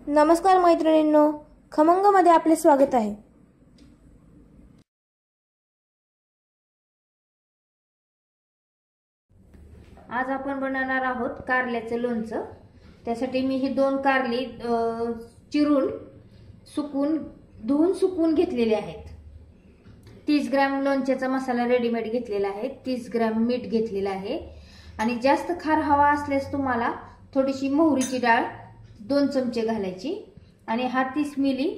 नमस्कार मैत्रिणींनो, खमंगमध्ये आपले स्वागत आहे। आज आपण बनवणार आहोत कारल्याचं लोणचं। त्यासाठी मी ही 2 कारली चिरून धुवून सुकवून घेतलेले आहेत। 30 ग्रॅम लोणच्याचा मसाला रेडीमेड घेतलेला आहे, 30 ग्रॅम मीठ घेतलेला आहे आणि जास्त खार हवा असल्यास तुम्हाला थोडीशी मोहरीची डाळ 2 चमचे घालायची आणि हा 30 मिली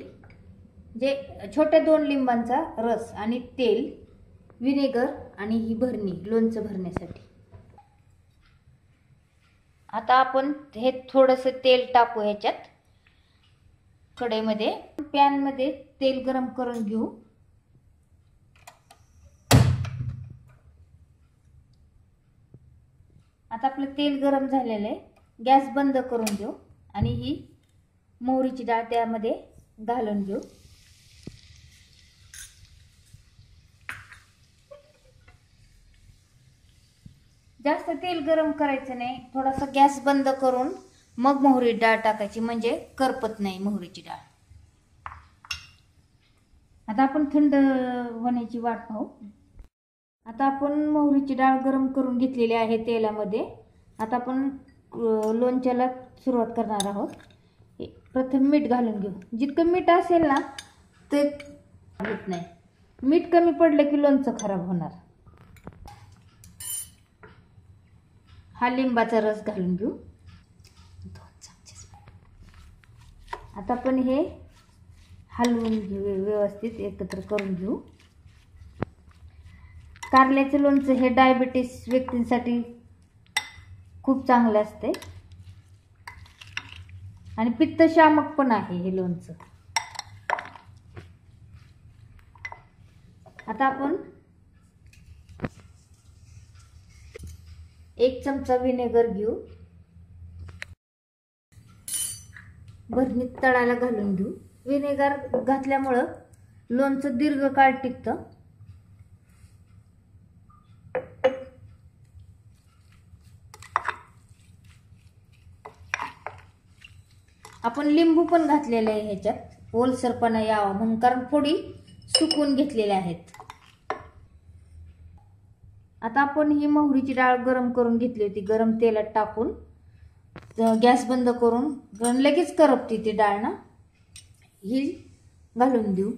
जे छोट्या 2 लिंबांचा रस आणि तेल, विनेगर आणि ही भरणी लोणचं भरण्यासाठी। आता आपण हे थोडंसं तेल टाकू ह्याच्यात कढईमध्ये। पॅन मध्ये तेल गरम करून घेऊ। आता आपलं तेल गरम झालेलं आहे, गॅस बंद करून घेऊ आणि ही मोहरीची डाळ त्यामध्ये घालून घेऊ। जास्त तेल गरम करायचं नाही, थोडासा गॅस बंद करून मग मोहरी डाळ टाकायची, म्हणजे करपत नाही मोहरीची डाळ। आता आपण थंड होण्याची वाट पाहू। आता आपण मोहरीची डाळ गरम करून घेतलेली आहे तेलामध्ये। आता आपण लोणच्याला सुरुवात करणार आहोत। प्रथम मीठ घालून घेऊ। जितकं मीठ असेल ना ते होत नाही, मीठ कमी पडलं की लोणचं खराब होणार। हा लिंबाचा रस घालून घेऊ 2 चमचे। आता आपण हे हलवून घेऊ, व्यवस्थित एकत्र करून घेऊ। कारल्याचं लोणचं हे डायबिटीस व्यक्तींसाठी खूप चांगलं असते आणि पित्तशामक पण आहे हे लोणचं। आता आपण 1 चमचा विनेगर घेऊ, भरणीत तळाला घालून घेऊ। विनेगर घातल्यामुळे लोणचं दीर्घकाळ टिकतं। आपण लिंबू पण घातलेले आहे ह्याच्यात, ओलसरपणा यावा म्हणून, कारण फोडी सुकवून घेतलेल्या आहेत। आता आपण ही मोहरीची डाळ गरम करून घेतली होती, गरम तेलात टाकून गॅस बंद करून, लगेच करपती ती डाळ ना, ही घालून देऊ।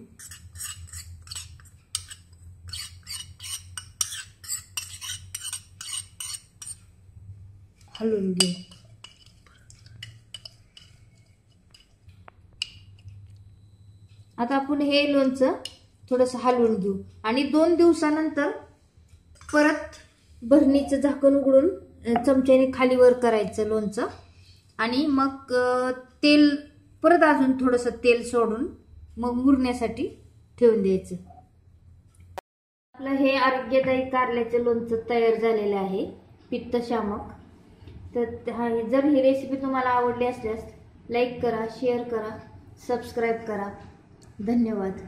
हलवून घेऊ। आता आपण हे लोणचं थोडंसं हलवून घेऊ आणि 2 दिवसानंतर परत भरणीचं झाकण उघडून चमच्याने खाली वर करायचं लोणचं आणि मग तेल परत अजून थोडंसं तेल सोडून मग मुरण्यासाठी ठेवून द्यायचं। आपलं हे आरोग्यदायी कारल्याचं लोणचं तयार झालेलं आहे, पित्तशामक। तर जर ही रेसिपी तुम्हाला आवडली असल्यास लाईक करा, शेअर करा, सबस्क्राईब करा। धन्यवाद।